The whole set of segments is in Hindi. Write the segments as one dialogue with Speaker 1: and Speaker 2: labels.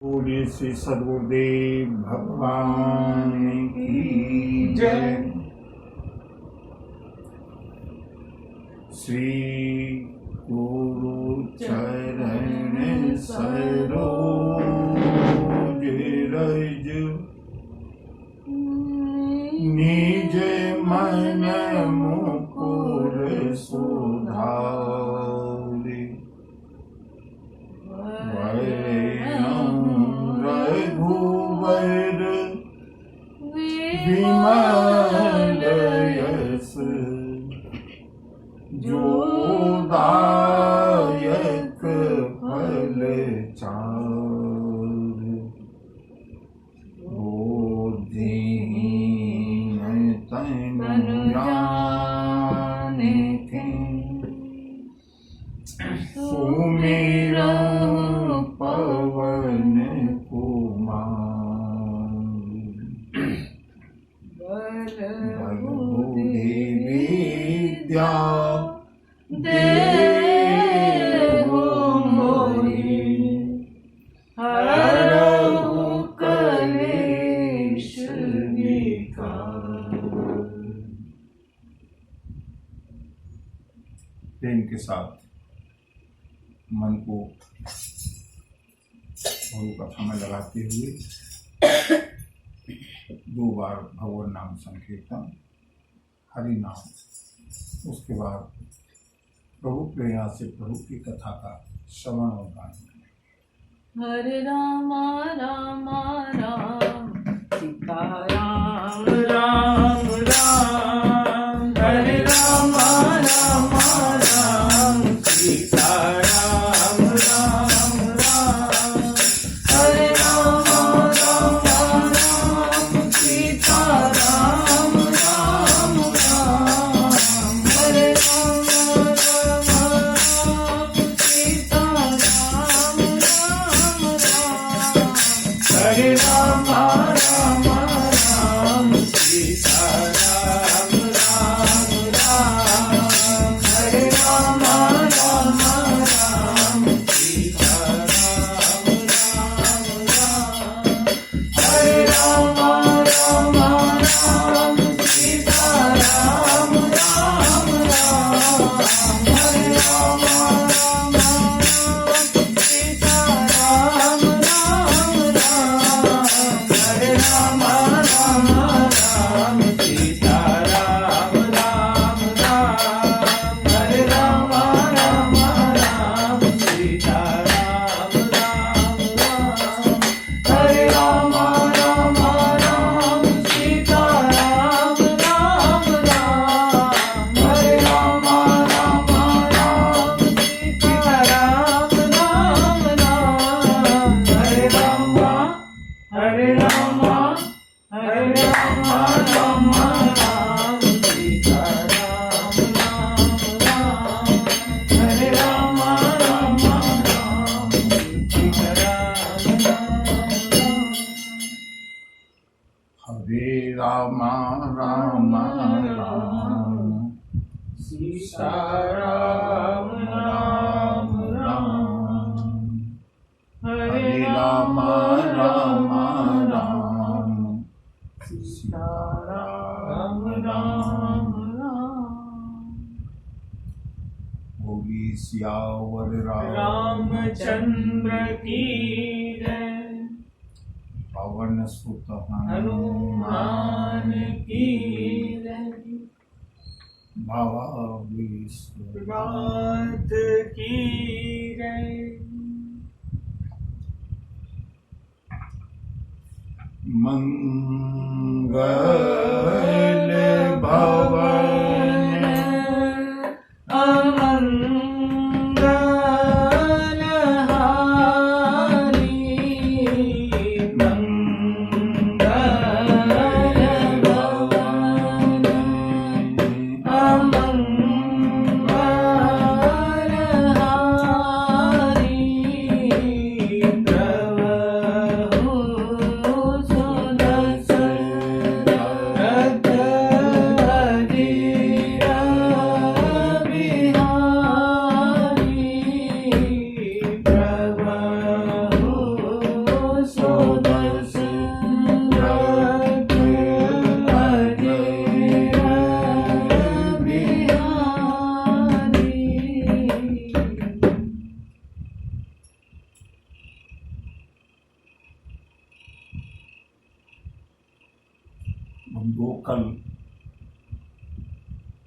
Speaker 1: पूज्य श्री सद्गुरुदेव भगवान की जय। श्री गुरु चरण सरोज रज निज मन मुकुर सुधारि रघुवर विमल यश जोदायक फल चार बुद्धिहीन तनु जानिके सुमिरौ पवन विद्या देहु मोहि हरहु कलेश विकार। प्रेम के साथ मन को गुरु कथा में लगाते हुए 2 बार भगवान नाम संकीर्तन, हरि नाम, उसके बाद प्रभु प्रेरणा से प्रभु की कथा का श्रवण और गान।
Speaker 2: हरे राम राम राम सीता राम राम राम, हरे राम राम राम सीता राम राम राम, हरे राम राम राम सीता राम राम राम, हरे राम राम सीता राम राम राम, हरे राम राम राम सीता राम राम राम, हरे राम राम राम सीता राम राम राम, हरे राम राम राम सीता राम राम राम, हरे राम राम राम सीता राम राम राम, हरे राम राम राम सीता राम राम राम, हरे राम राम राम सीता राम राम राम, हरे राम राम राम सीता राम राम राम, हरे राम राम राम सीता राम राम राम, हरे राम हरे राम हरे राम राम राम सीता राम राम राम, हरे राम राम राम सीता राम राम राम।
Speaker 1: हरे राम राम राम
Speaker 2: सीता राम राम राम,
Speaker 1: हरे राम राम राम
Speaker 2: सीता राम राम राम।
Speaker 1: बोली सियावर
Speaker 2: रामचंद्र की जय,
Speaker 1: पवन सुत
Speaker 2: हनुमान की जय,
Speaker 1: बाबा विश्व
Speaker 2: रात की जय।
Speaker 1: मंगल भवन
Speaker 2: अमंगल हारी, मंगल भवन अमंगल हारी, प्रभु सुदर्शन सोदस रथ अजय बिहारी।
Speaker 1: हम दो कल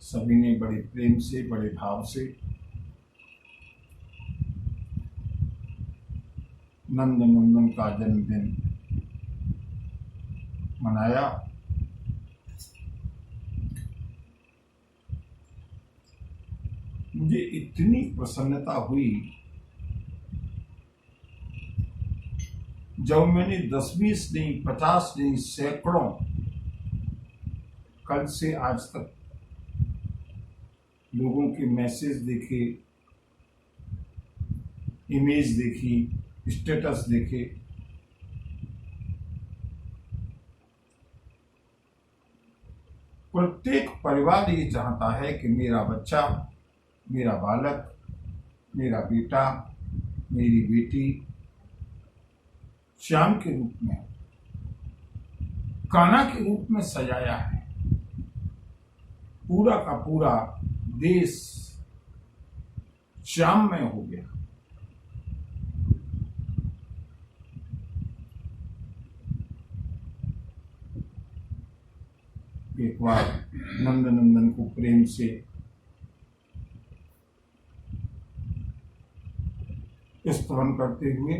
Speaker 1: सभी ने बड़े प्रेम से, बड़े भाव से नंद नंदन का जन्मदिन मनाया। मुझे इतनी प्रसन्नता हुई जब मैंने 10-20 नहीं, 50 नहीं, सैकड़ों कल से आज तक लोगों के मैसेज देखे, इमेज देखी, स्टेटस देखे। प्रत्येक परिवार ये चाहता है कि मेरा बच्चा, मेरा बालक, मेरा बेटा, मेरी बेटी श्याम के रूप में, कान्हा के रूप में सजाया है। पूरा का पूरा देश श्याममय हो गया। एक बार नंद नंदन को प्रेम से स्तवन करते हुए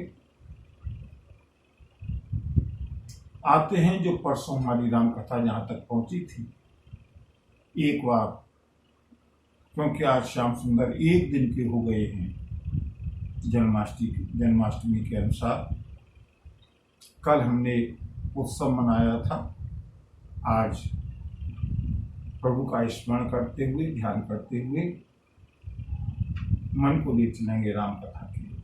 Speaker 1: आते हैं, जो परसों हमारी राम कथा जहां तक पहुंची थी। एक बार, क्योंकि आज श्याम सुंदर एक दिन के हो गए हैं जन्माष्टमी के अनुसार। कल हमने उत्सव मनाया था, आज प्रभु का स्मरण करते हुए, ध्यान करते हुए मन को ले चलेंगे राम कथा के लिए।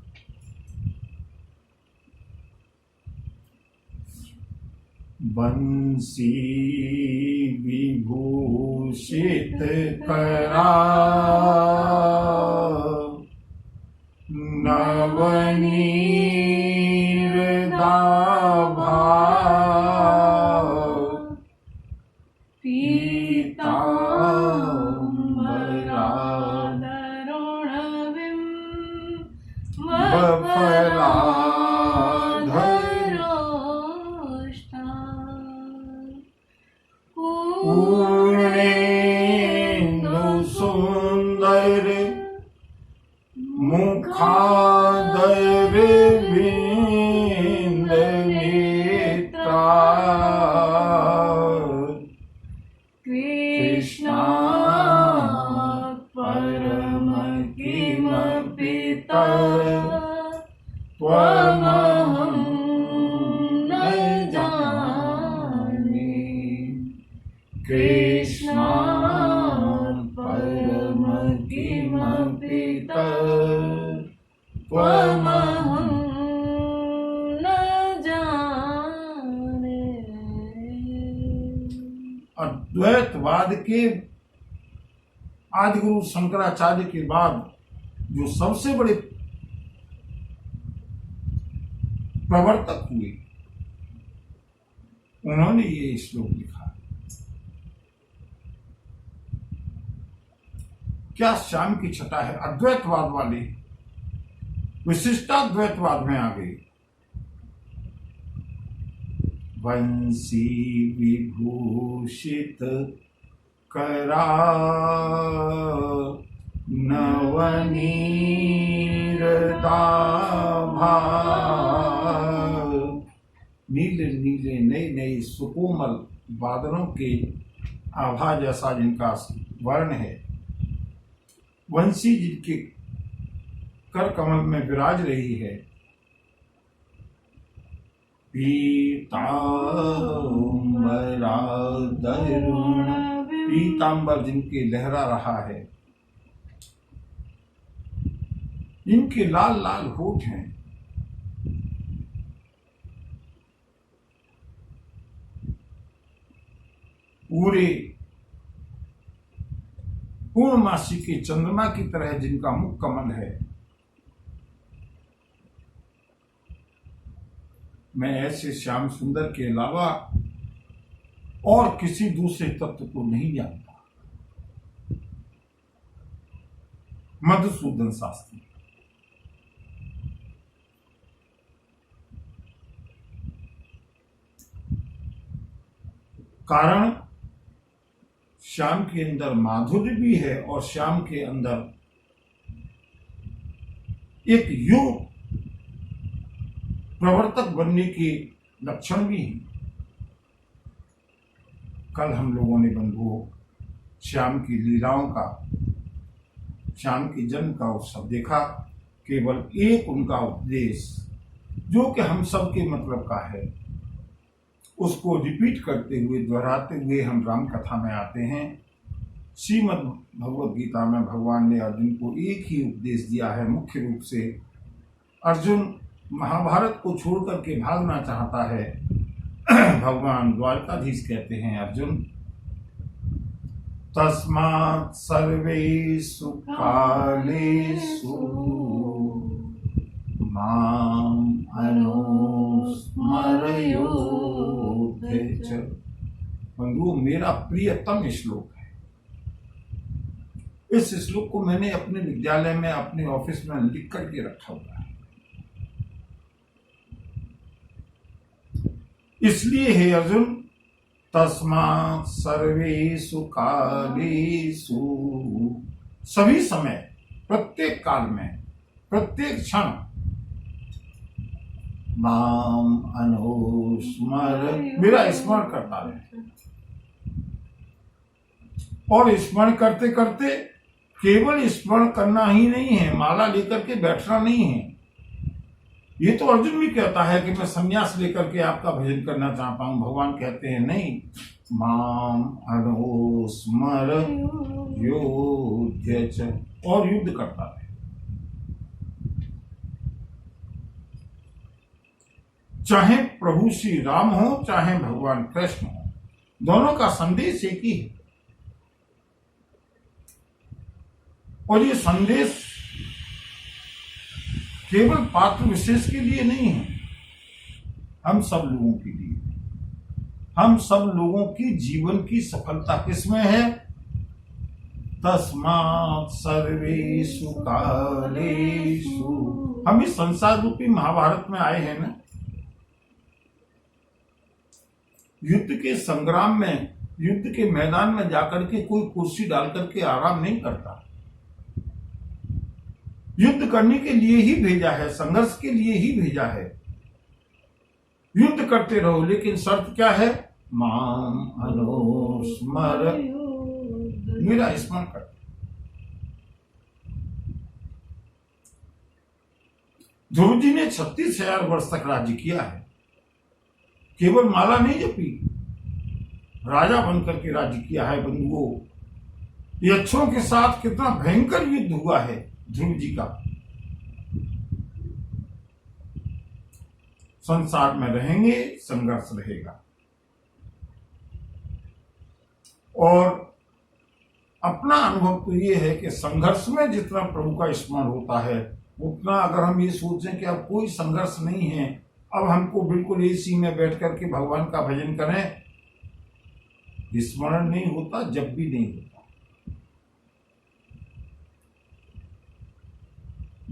Speaker 1: बंसी विभूषित करा नवनीर दाभा पूर्णेन्दु सुंदर मुखादर विंद नेत्रा कृष्णा परम किमपिता त्वमहं न जाने। कृष्णा परम किमपिता त्वमहं न जाने। अद्वैतवाद के आदिगुरु शंकराचार्य के बाद जो सबसे बड़े प्रवर्तक हुए, उन्होंने ये श्लोक लिखा। क्या श्याम की छटा है। अद्वैतवाद वाले विशिष्टाद्वैतवाद में आ गए। वंशी विभूषित करा नवनीर दाभा। नीले नीले नए नए सुकोमल बादलों के आभा जैसा जिनका वर्ण है। वंशी जिनके कर कमल में विराज रही है। पीतांबर जिनके लहरा रहा है। इनके लाल लाल होठ हैं। पूरे पूर्णमासी के चंद्रमा की तरह जिनका मुख कमल है। मैं ऐसे श्याम सुंदर के अलावा और किसी दूसरे तत्व को नहीं जानता। मधुसूदन शास्त्री। कारण श्याम के अंदर माधुर्य भी है और श्याम के अंदर एक युग प्रवर्तक बनने के लक्षण भी हैं। कल हम लोगों ने बंधुओं श्याम की लीलाओं का, श्याम के जन्म का उत्सव देखा। केवल एक उनका उपदेश जो कि हम सब के मतलब का है, उसको रिपीट करते हुए, दोहराते हुए हम राम कथा में आते हैं। श्रीमद् भगवद गीता में भगवान ने अर्जुन को एक ही उपदेश दिया है। मुख्य रूप से अर्जुन महाभारत को छोड़ करके भागना चाहता है। भगवान द्वारकाधीश कहते हैं, अर्जुन तस्मात् सर्वेषु कालेषु माम् अनुस्मरयोऽर्थे च। बंधुओं, मेरा प्रियतम श्लोक है। इस श्लोक को मैंने अपने विद्यालय में, अपने ऑफिस में लिख करके रखा हुआ है। इसलिए हे अर्जुन, तस्मात् सर्वेषु कालेषु, सभी समय, प्रत्येक काल में, प्रत्येक क्षण, माम अनुस्मर, मेरा स्मरण करता रहे। और स्मरण करते करते केवल स्मरण करना ही नहीं है, माला लेकर के बैठना नहीं है। ये तो अर्जुन भी कहता है कि मैं संन्यास लेकर के आपका भजन करना चाहता हूं। भगवान कहते हैं नहीं, माम अनुस्मर योऽर्थे च, और युद्ध करता है। चाहे प्रभु श्री राम हो, चाहे भगवान कृष्ण हो, दोनों का संदेश एक ही है। और ये संदेश केवल पात्र विशेष के लिए नहीं है, हम सब लोगों के लिए। हम सब लोगों की जीवन की सफलता किसमें है? तस्मात् सर्वेषु कालेषु। हम इस संसार रूपी महाभारत में आए हैं ना, युद्ध के संग्राम में, युद्ध के मैदान में जाकर के कोई कुर्सी डाल करके आराम नहीं करता। युद्ध करने के लिए ही भेजा है, संघर्ष के लिए ही भेजा है। युद्ध करते रहो, लेकिन शर्त क्या है? माम अनुस्मर, मेरा स्मरण कर। ध्रुव जी ने 36,000 वर्ष तक राज्य किया है। केवल माला नहीं जपी, राजा बनकर के राज्य किया है। बंधुओं, यक्षों के साथ कितना भयंकर युद्ध हुआ है ध्रुव जी का। संसार में रहेंगे, संघर्ष रहेगा। और अपना अनुभव तो ये है कि संघर्ष में जितना प्रभु का स्मरण होता है, उतना अगर हम ये सोचें कि अब कोई संघर्ष नहीं है, अब हमको बिल्कुल एसी में बैठ करके भगवान का भजन करें, स्मरण नहीं होता, जब भी नहीं होता।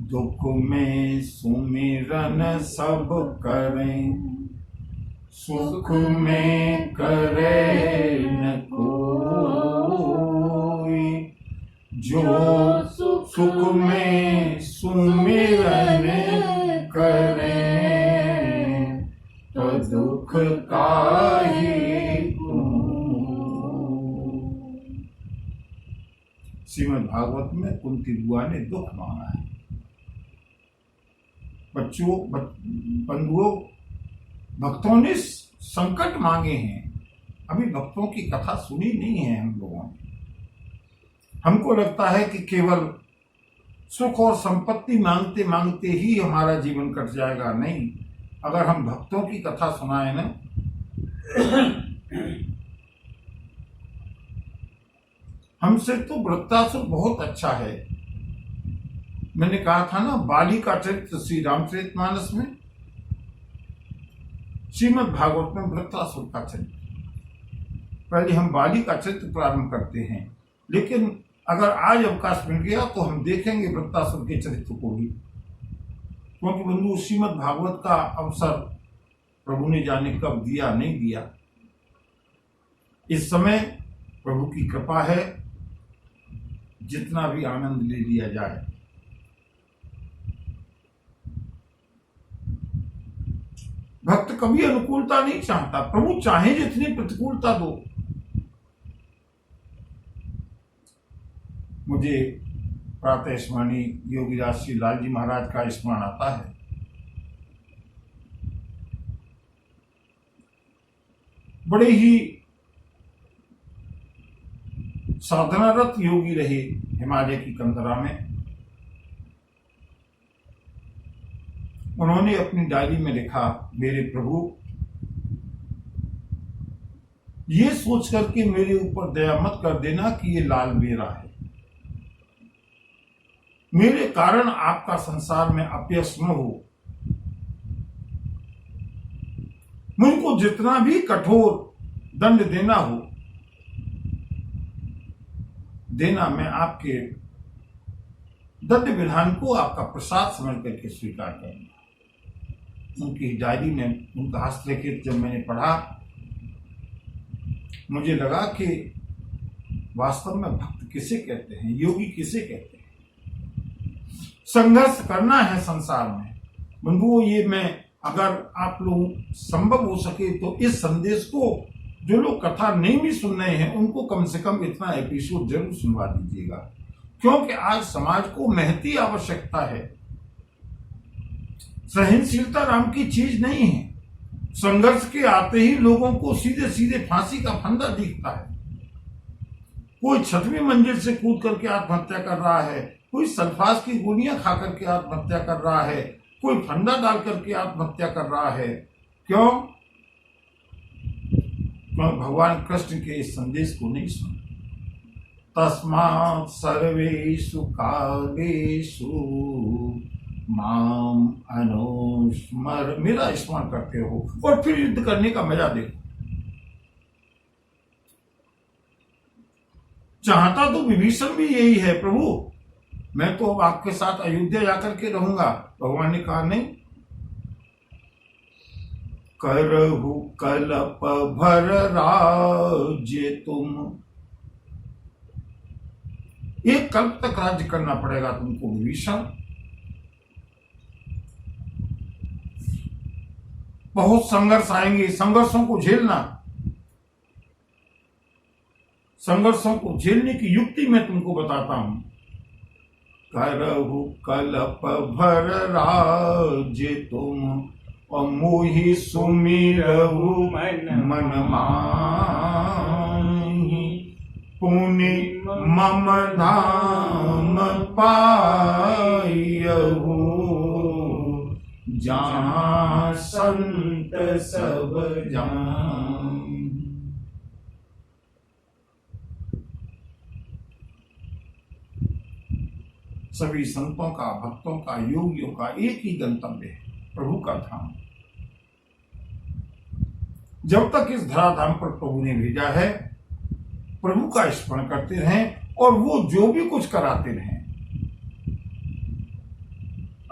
Speaker 1: दुख में सुमिरन सब करें, सुख में करे न कोई। जो सुख में सुमिरन करें, तो दुख काहे कोई। श्रीमद् भागवत में कुंती बुआ ने दुख मांगा है। बंधुओं, भक्तों ने संकट मांगे हैं। अभी भक्तों की कथा सुनी नहीं है हम लोगों ने। हमको लगता है कि केवल सुख और संपत्ति मांगते मांगते ही हमारा जीवन कट जाएगा। नहीं, अगर हम भक्तों की कथा सुनाए ना, हमसे तो वृत्तासुर बहुत अच्छा है। मैंने कहा था ना, बाली का चरित्र श्री रामचरितमानस में, श्रीमद् भागवत में वृत्रासुर का चरित्र। पहले हम बाली का चरित्र प्रारंभ करते हैं, लेकिन अगर आज अवकाश मिल गया तो हम देखेंगे वृत्रासुर के चरित्र को भी, क्योंकि बंधु श्रीमद् भागवत का अवसर प्रभु ने जाने कब दिया नहीं दिया। इस समय प्रभु की कृपा है, जितना भी आनंद ले लिया जाए। भक्त कभी अनुकूलता नहीं चाहता, प्रभु चाहे जितनी प्रतिकूलता दो। मुझे प्रातः स्मरणीय योगीराज श्री लाल जी महाराज का स्मरण आता है। बड़े ही साधनारत योगी रहे हिमालय की कंदरा में। उन्होंने अपनी डायरी में लिखा, मेरे प्रभु, ये सोच करके मेरे ऊपर दया मत कर देना कि ये लाल मेरा है। मेरे कारण आपका संसार में अपयश न हो। मुझको जितना भी कठोर दंड देना हो देना, मैं आपके दंड विधान को आपका प्रसाद समझ करके स्वीकार करूंगा। उनकी डायरी में उनका हस्तलिखित जब मैंने पढ़ा, मुझे लगा कि वास्तव में भक्त किसे कहते हैं, योगी किसे कहते हैं। संघर्ष करना है संसार में बंधुओं। ये मैं, अगर आप लोग संभव हो सके तो इस संदेश को, जो लोग कथा नहीं भी सुन रहे हैं, उनको कम से कम इतना एपिसोड जरूर सुनवा दीजिएगा, क्योंकि आज समाज को महती आवश्यकता है। सहनशीलता नाम की चीज नहीं है। संघर्ष के आते ही लोगों को सीधे सीधे फांसी का फंदा दिखता है। कोई 6वीं मंजिल से कूद करके आत्महत्या कर रहा है, कोई सल्फास की गोलियां खा करके आत्महत्या कर रहा है, कोई फंदा डाल करके आत्महत्या कर रहा है। क्यों? भगवान कृष्ण के इस संदेश को नहीं सुना। तस्मात् सर्वेषु कालेषु माम अनुस्मर, मेरा स्मरण करते हो और फिर युद्ध करने का मजा देखो। चाहता तो विभीषण भी यही है, प्रभु मैं तो आपके साथ अयोध्या जाकर के रहूंगा। भगवान ने कहा नहीं, करहु कलप भर राज्य तुम, एक कल्प तक राज्य करना पड़ेगा तुमको विभीषण। बहुत संघर्ष आएंगे, संघर्षों को झेलना। संघर्षों को झेलने की युक्ति मैं तुमको बताता हूं। करहु कलप भर राज्य तुम, और मोहि सुमिरहु मन माहि, पुनि मम धाम पायहु, जहाँ संत सब जान। सभी संतों का, भक्तों का, योगियों का एक ही गंतव्य है, प्रभु का धाम। जब तक इस धराधाम पर प्रभु ने भेजा है, प्रभु का स्मरण करते रहें और वो जो भी कुछ कराते रहें।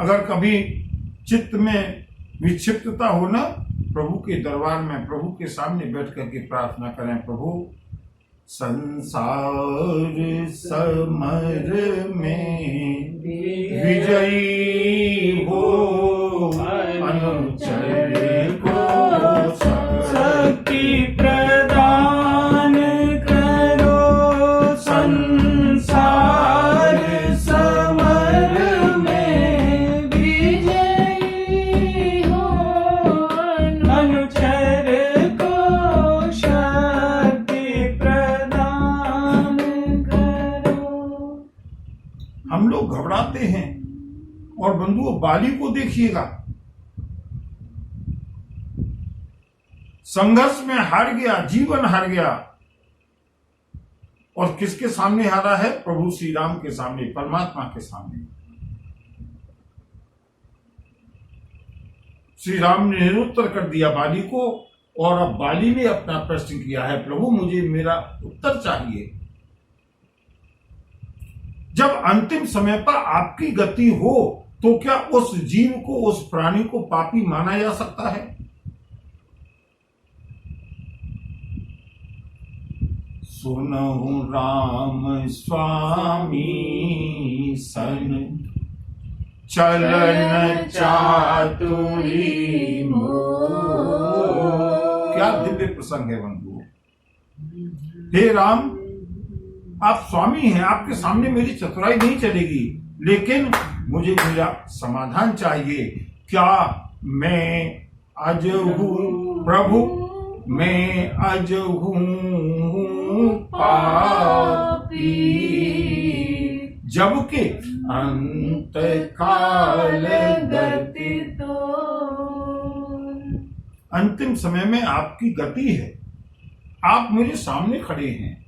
Speaker 1: अगर कभी चित्त में विक्षिप्तता हो ना, प्रभु के दरबार में, प्रभु के सामने बैठ करके प्रार्थना करें, प्रभु संसार समर में विजयी हो, अनुचर को
Speaker 2: शक्ति प्रदान करो, संसार समर में विजयी हो, अनुचर को शक्ति प्रदान करो।
Speaker 1: हम लोग घबराते हैं, और बंधुओं बाली को देखिएगा, संघर्ष में हार गया, जीवन हार गया, और किसके सामने हारा है? प्रभु श्री राम के सामने, परमात्मा के सामने। श्री राम ने निरुत्तर कर दिया बाली को, और अब बाली ने अपना प्रश्न किया है, प्रभु मुझे मेरा उत्तर चाहिए। जब अंतिम समय पर आपकी गति हो तो क्या उस जीव को, उस प्राणी को पापी माना जा सकता है? सुनहु राम स्वामी सन चलन चातुरी मोह। क्या दिव्य प्रसंग है बंधु। हे राम, आप स्वामी हैं, आपके सामने मेरी चतुराई नहीं चलेगी, लेकिन मुझे मेरा समाधान चाहिए। क्या मैं अज हूं प्रभु, मैं अज हूं पापी, जबकि अंत काल गति तो। अंतिम समय में आपकी गति है, आप मेरे सामने खड़े हैं,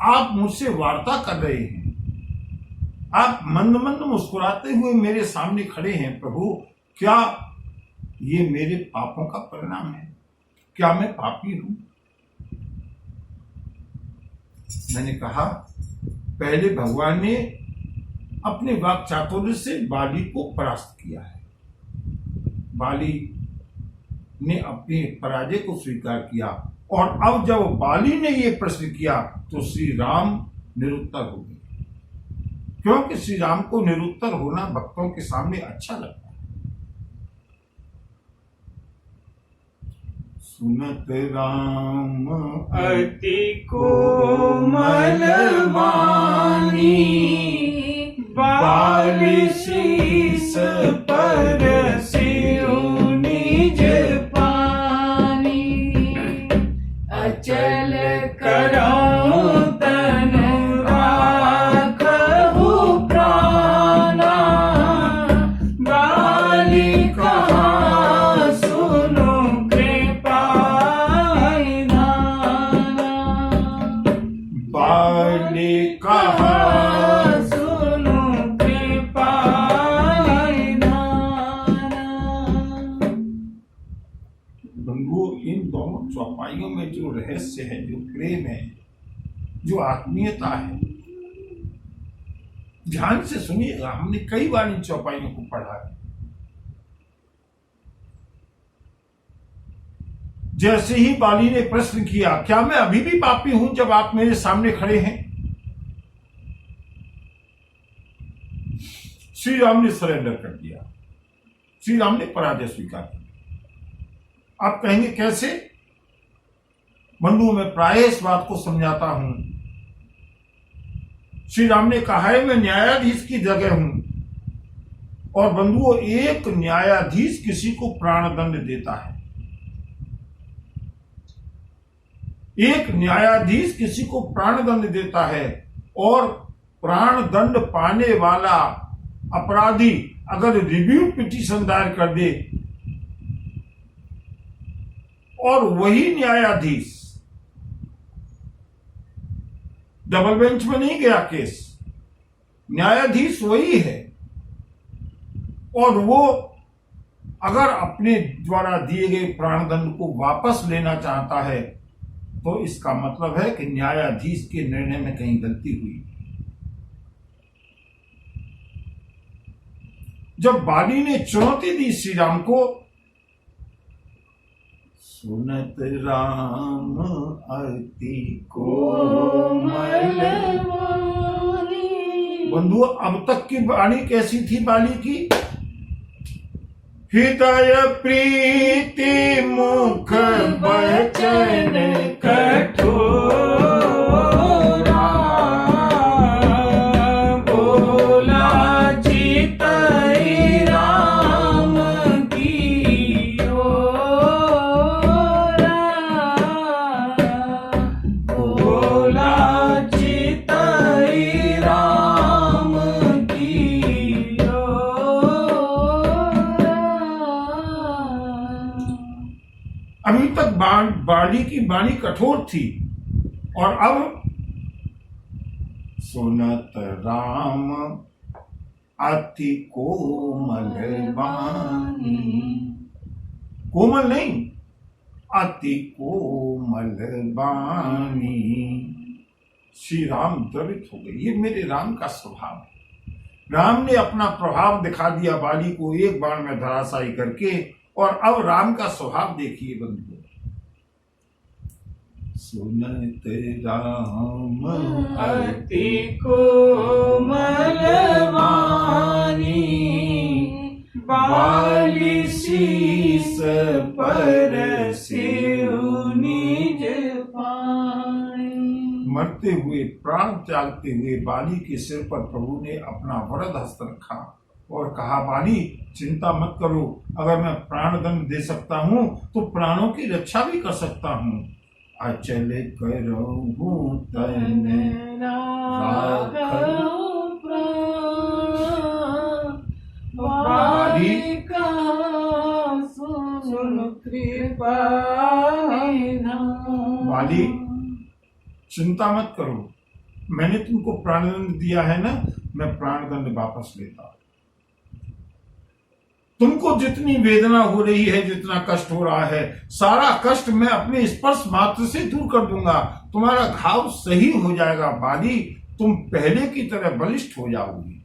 Speaker 1: आप मुझसे वार्ता कर रहे हैं, आप मंद मंद मुस्कुराते हुए मेरे सामने खड़े हैं। प्रभु, क्या ये मेरे पापों का परिणाम है? क्या मैं पापी हूं? मैंने कहा, पहले भगवान ने अपने वाक चातुर्य से बाली को परास्त किया है। बाली ने अपने पराजय को स्वीकार किया, और अब जब बाली ने ये प्रश्न किया तो श्री राम निरुत्तर हो गए, क्योंकि श्री राम को निरुत्तर होना भक्तों के सामने अच्छा लगता है। सुनत राम
Speaker 2: अति कोमल वाणी, बाली शीस पर सियो निज पानी, अचल करऊं तन राखहु प्राणा, बाली कहा सुनो कृपा निधाना,
Speaker 1: बाली कहा चौपाइयों में जो रहस्य है, जो प्रेम है, जो आत्मीयता है, ध्यान से सुनिएगा। हमने कई बार इन चौपाइयों को पढ़ा है। जैसे ही बाली ने प्रश्न किया, क्या मैं अभी भी पापी हूं जब आप मेरे सामने खड़े हैं? श्री राम ने सरेंडर कर दिया, श्री राम ने पराजय स्वीकार किया। आप कहेंगे कैसे? बंधु, मैं प्राय इस बात को समझाता हूं। श्री राम ने कहा है, मैं न्यायाधीश की जगह हूं, और बंधुओं, एक न्यायाधीश किसी को प्राणदंड देता है। एक न्यायाधीश किसी को प्राणदंड देता है, और प्राणदंड पाने वाला अपराधी अगर रिव्यू पिटीशन दायर कर दे, और वही न्यायाधीश डबल बेंच में नहीं गया केस, न्यायाधीश वही है, और वो अगर अपने द्वारा दिए गए प्राणदंड को वापस लेना चाहता है, तो इसका मतलब है कि न्यायाधीश के निर्णय में कहीं गलती हुई। जब बाली ने चुनौती दी श्री राम को, सुनत राम अति कोमल वाणी। बंधु, अब तक की वाणी कैसी थी बाली की? हृदय प्रीति मुख वचन कठोरा, बोला चितई राम की ओरा, बोला चितई राम की ओरा। अभी तक बाली की वाणी कठोर थी, और अब सुनत राम अति कोमल वाणी, कोमल नहीं, अति कोमल बानी। श्री राम द्रवित हो गए, ये मेरे राम का स्वभाव है। राम ने अपना प्रभाव दिखा दिया बाली को एक बाण में धराशायी करके। और अब राम का स्वभाव देखिए बंधुओं। सुनत राम
Speaker 2: अति कोमल वाणी, बाली शीस पर सिरु निज पाए।
Speaker 1: मरते हुए, प्राण त्यागते हुए बाली के सिर पर प्रभु ने अपना वरद हस्त रखा और कहा, बाली चिंता मत करो, अगर मैं प्राण दंड दे सकता हूँ तो प्राणों की रक्षा भी कर सकता हूँ। अचल करहूँ तन राखहूँ बाली बाली चिंता मत करो, मैंने तुमको प्राणदंड दिया है ना, मैं प्राणदंड वापस लेता हूं। तुमको जितनी वेदना हो रही है, जितना कष्ट हो रहा है, सारा कष्ट मैं अपने स्पर्श मात्र से दूर कर दूंगा। तुम्हारा घाव सही हो जाएगा बाली, तुम पहले की तरह बलिष्ठ हो जाओगी।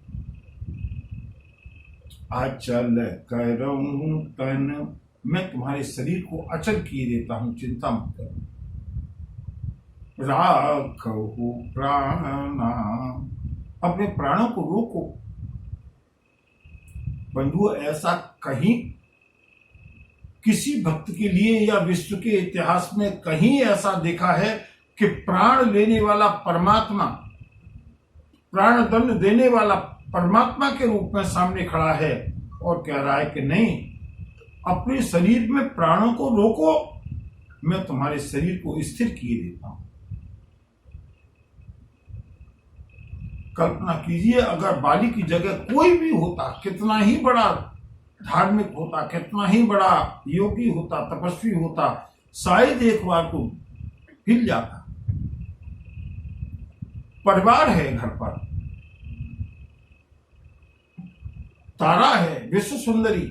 Speaker 1: अचल करहूँ तन, मैं तुम्हारे शरीर को अचल किए देता हूं, चिंता मत करो। राखहु प्राणा, अपने प्राणों को रोको। बंधुओं, ऐसा कहीं किसी भक्त के लिए या विश्व के इतिहास में कहीं ऐसा देखा है कि प्राण लेने वाला परमात्मा, प्राण दंड देने वाला परमात्मा के रूप में सामने खड़ा है और कह रहा है कि नहीं, अपने शरीर में प्राणों को रोको, मैं तुम्हारे शरीर को स्थिर किए देता हूं। कल्पना कीजिए, अगर बाली की जगह कोई भी होता, कितना ही बड़ा धार्मिक होता, कितना ही बड़ा योगी होता, तपस्वी होता, शायद एक बार को हिल जाता। परिवार है घर पर, तारा है, विश्व सुंदरी,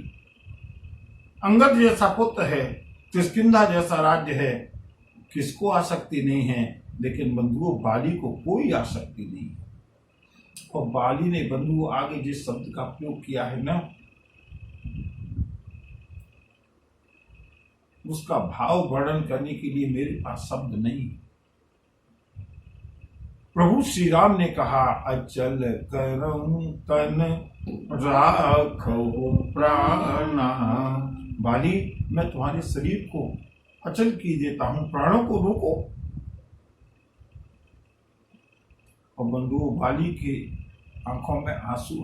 Speaker 1: अंगद जैसा पुत्र है, किष्किंधा जैसा राज्य है, किसको आसक्ति नहीं है। लेकिन बंधुओं, बाली को कोई आसक्ति नहीं है। और बाली ने बंधुओं आगे जिस शब्द का प्रयोग किया है ना, उसका भाव वर्णन करने के लिए मेरे पास शब्द नहीं। प्रभु श्री राम ने कहा, अचल करहूँ तन राखहु प्राणा। बाली, मैं तुम्हारे शरीर को अचल किए देता हूं, प्राणों को रोको। और बंधुओं, बाली के आंखों में आंसू।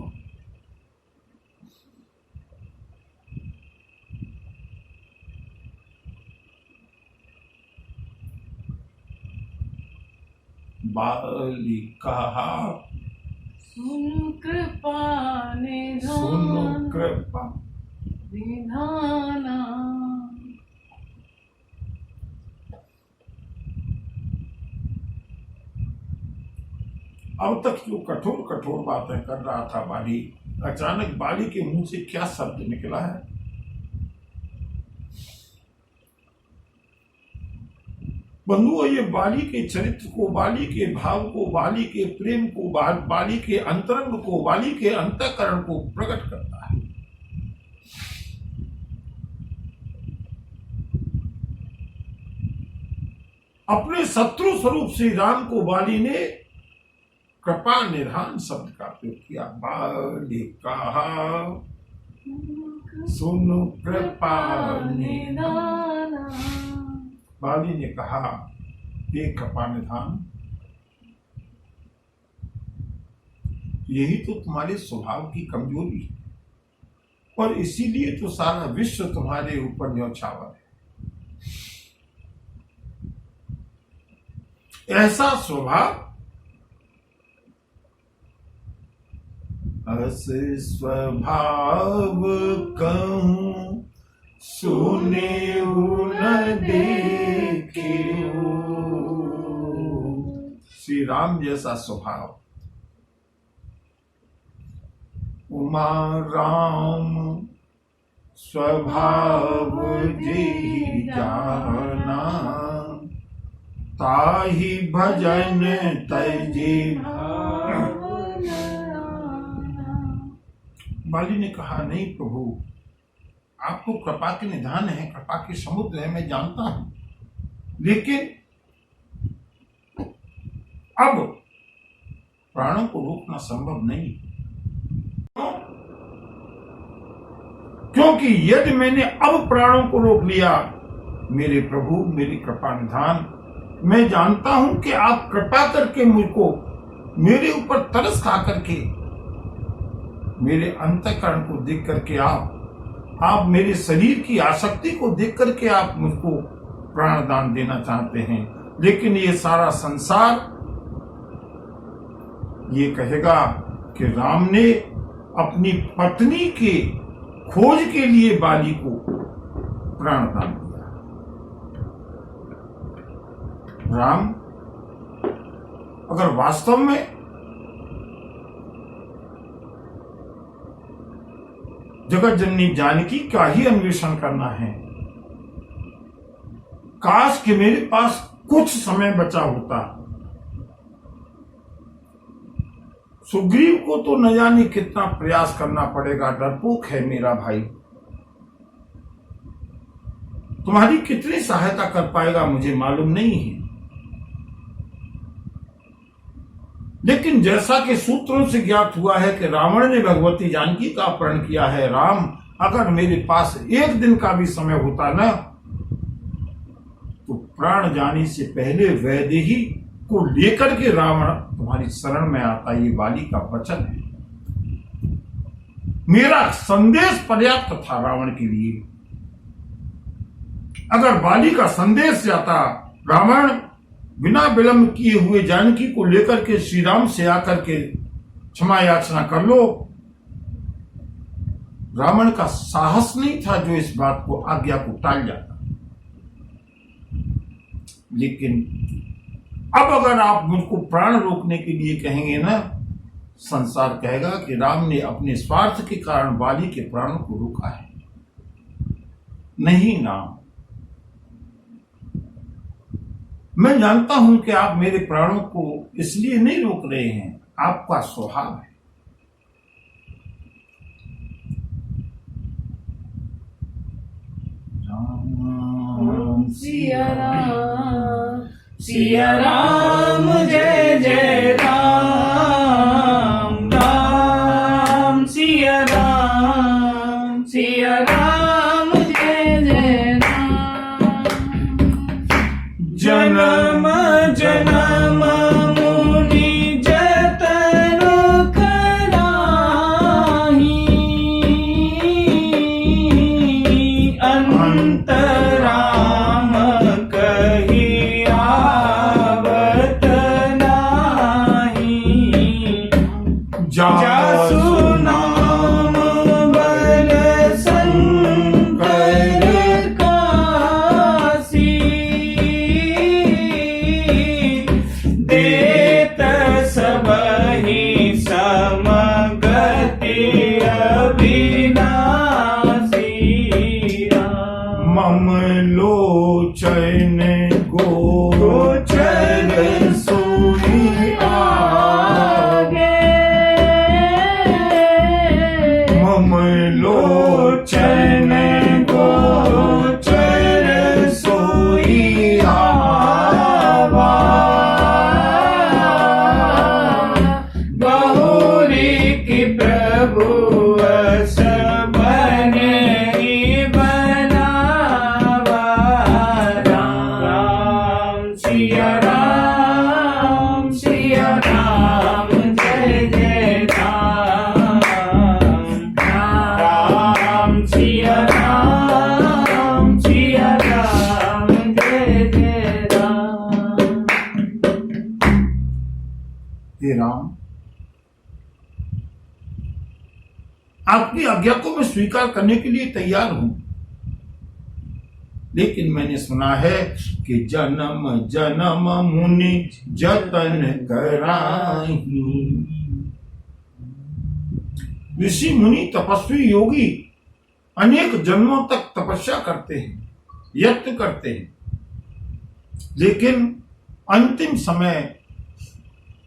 Speaker 1: बाली कहा,
Speaker 2: सुन कृपा निधान,
Speaker 1: सुन कृपा
Speaker 2: निधाना।
Speaker 1: अब तक जो कठोर कठोर बातें कर रहा था बाली, अचानक बाली के मुंह से क्या शब्द निकला है। बंधुओं, ये बाली के चरित्र को, बाली के भाव को, बाली के प्रेम को, बाली के अंतरंग को, बाली के अंतःकरण को प्रकट करता है। अपने शत्रु स्वरूप श्री राम को बाली ने कृपा निधान शब्द का प्रयोग किया। बाली कहा, सुनो कृपा निधान। बाली ने कहा, ये कृपा निधान, यही तो तुम्हारे स्वभाव की कमजोरी है, और इसीलिए तो सारा विश्व तुम्हारे ऊपर न्यौछावर है। ऐसा स्वभाव, अस स्वभाव कहूं सुने न देखे। श्री राम जैसा स्वभाव, उमा राम स्वभाव जेहि जाना, ताहि भजन तैजे। बाली ने कहा, नहीं प्रभु, आप तो कृपा के निधान है, कृपा के समुद्र है, मैं जानता हूं, लेकिन अब प्राणों को रोकना संभव नहीं, क्योंकि यदि मैंने अब प्राणों को रोक लिया, मेरे प्रभु, मेरी कृपा निधान, मैं जानता हूं कि आप कृपा करके मुझको मेरे ऊपर तरस खा करके, मेरे अंतःकरण को देख करके आप मेरे शरीर की आसक्ति को देख करके आप मुझको प्राण दान देना चाहते हैं, लेकिन ये सारा संसार ये कहेगा कि राम ने अपनी पत्नी के खोज के लिए बाली को प्राण दान दिया। राम अगर वास्तव में जगत जननी जानकी का ही अन्वेषण करना है, काश कि मेरे पास कुछ समय बचा होता। सुग्रीव को तो न जाने कितना प्रयास करना पड़ेगा, डरपोक है मेरा भाई, तुम्हारी कितनी सहायता कर पाएगा मुझे मालूम नहीं है, लेकिन जैसा कि सूत्रों से ज्ञात हुआ है कि रावण ने भगवती जानकी का अपहरण किया है। राम, अगर मेरे पास एक दिन का भी समय होता ना, तो प्राण जाने से पहले वैदेही को लेकर के रावण तुम्हारी शरण में आता। ये बाली का वचन है, मेरा संदेश पर्याप्त था रावण के लिए। अगर बाली का संदेश जाता, रावण बिना विलंब किए हुए जानकी को लेकर के श्री राम से आकर के क्षमा याचना कर लो। रावण का साहस नहीं था जो इस बात को, आज्ञा को टाल जाता। लेकिन अब अगर आप मुझको प्राण रोकने के लिए कहेंगे ना, संसार कहेगा कि राम ने अपने स्वार्थ के कारण बाली के प्राणों को रोका है। नहीं राम, मैं जानता हूं कि आप मेरे प्राणों को इसलिए नहीं रोक रहे हैं, आपका स्वभाव है।
Speaker 2: राम सिया राम, सिया राम, जय जय राम, राम सिया राम, सिया राम, जय जय राम। जन्म जन्म मुनि जतन कराही, अंत राम कही आवत नाही। जासु नाम बल संकर कासी, देत सबहि समगति अविनाशी।
Speaker 1: मम लोचन गोचर सोई आगे, मम लोचन गोचर सोई आवा।
Speaker 2: बहुरी की प्रभु अस बने बनावा। राम सिया राम, सिया राम, जय जय राम, राम सिया राम, सिया राम, जय जय राम।
Speaker 1: हे राम, आपकी आज्ञा को मैं स्वीकार करने के लिए तैयार हूं, लेकिन मैंने सुना है कि जन्म जन्म मुनि जतन कराही। ऋषि मुनि तपस्वी योगी अनेक जन्मों तक तपस्या करते हैं, यत्न करते हैं, लेकिन अंतिम समय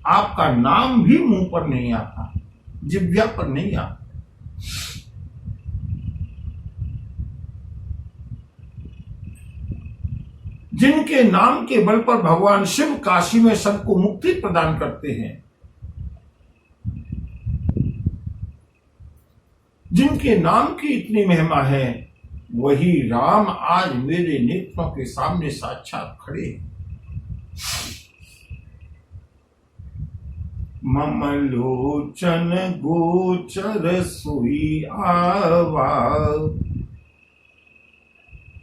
Speaker 1: आपका नाम भी मुंह पर नहीं आता, जिह्वा पर नहीं आता। जिनके नाम के बल पर भगवान शिव काशी में सबको मुक्ति प्रदान करते हैं, जिनके नाम की इतनी महिमा है, वही राम आज मेरे नेत्रों के सामने साक्षात खड़े हैं। मम लोचन गोचर सोई आवा।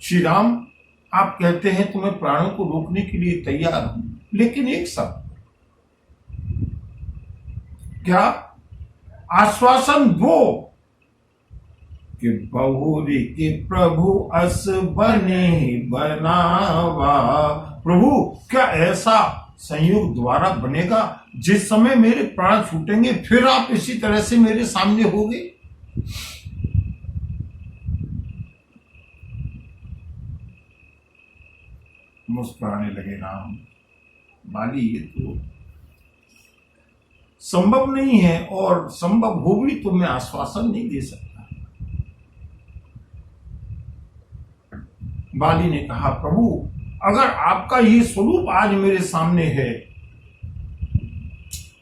Speaker 1: श्री राम, आप कहते हैं तो मैं प्राणों को रोकने के लिए तैयार हूं, लेकिन एक शब्द, क्या आश्वासन दो कि बहुरी के प्रभु अस बने बनावा। प्रभु, क्या ऐसा संयोग द्वारा बनेगा जिस समय मेरे प्राण छूटेंगे फिर आप इसी तरह से मेरे सामने होगे? मुस्कुराने लगे राम। बाली, ये तो संभव नहीं है, और संभव हो भी तो मैं आश्वासन नहीं दे सकता। बाली ने कहा, प्रभु, अगर आपका ये स्वरूप आज मेरे सामने है,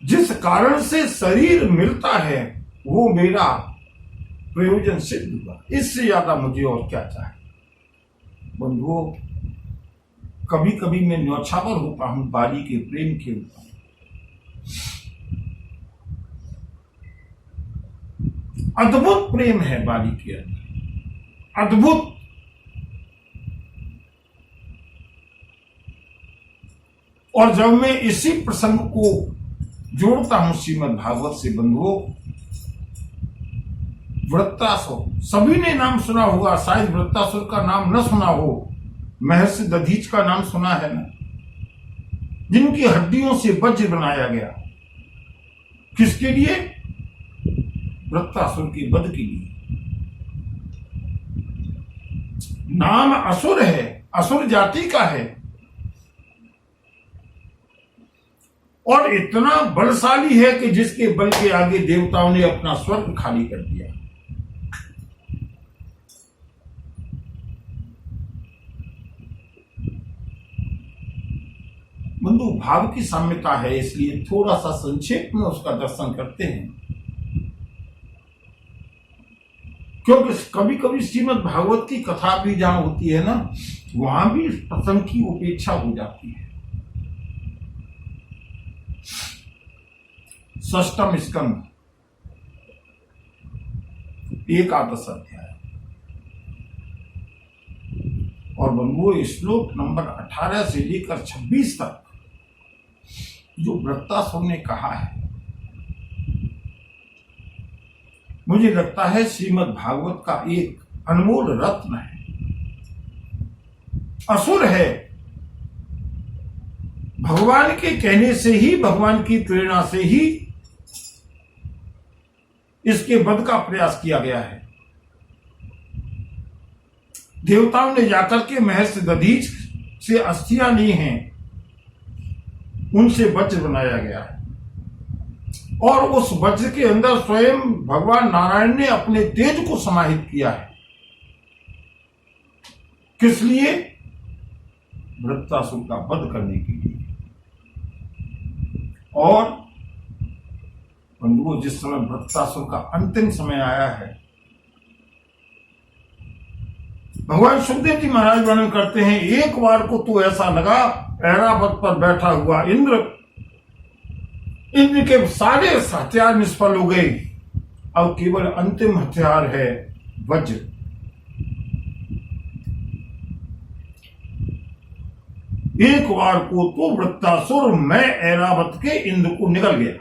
Speaker 1: जिस कारण से शरीर मिलता है, वो मेरा प्रयोजन सिद्ध हुआ, इससे ज्यादा मुझे और क्या चाहिए? बंधुओं, कभी कभी मैं न्यौछावर होता हूं बाली के प्रेम के ऊपर। अद्भुत प्रेम है बाली के अंदर, अद्भुत। और जब मैं इसी प्रसंग को जोड़ता हूं श्रीमद् भागवत से बंधुओं, वृत्तासुर, सभी ने नाम सुना होगा, शायद वृत्तासुर का नाम न सुना हो। महर्षि दधीच का नाम सुना है ना, जिनकी हड्डियों से वज्र बनाया गया। किसके लिए? वृत्तासुर के वध के लिए। नाम असुर है, असुर जाति का है, और इतना बलशाली है कि जिसके बल के आगे देवताओं ने अपना स्वर्ग खाली कर दिया। बंधु, भाव की साम्यता है, इसलिए थोड़ा सा संक्षेप में उसका दर्शन करते हैं, क्योंकि कभी कभी श्रीमद् भागवत की कथा भी जहां होती है ना, वहां भी इस प्रसंग की उपेक्षा हो जाती है। षष्ठम स्कंद, एकादश अध्याय, और बंधुओं, श्लोक नंबर 18 से लेकर 26 तक जो वृत्तासुर ने कहा है, मुझे लगता है श्रीमद् भागवत का एक अनमोल रत्न है। असुर है, भगवान के कहने से ही, भगवान की प्रेरणा से ही इसके वध का प्रयास किया गया है। देवताओं ने जाकर के महर्षि दधीच से अस्थियां ली हैं, उनसे वज्र बनाया गया है, और उस वज्र के अंदर स्वयं भगवान नारायण ने अपने तेज को समाहित किया है। किस लिए? वृत्तासुर का वध करने के लिए। और बंधुओं, जिस समय वृत्तासुर का अंतिम समय आया है, भगवान सुखदेव जी महाराज वर्णन करते हैं, एक बार को तो ऐसा लगा ऐरावत पर बैठा हुआ इंद्र के सारे हथियार निष्फल हो गए, अब केवल अंतिम हथियार है वज्र। एक बार को तो वृत्तासुर मैं ऐरावत के इंद्र को निकल गया।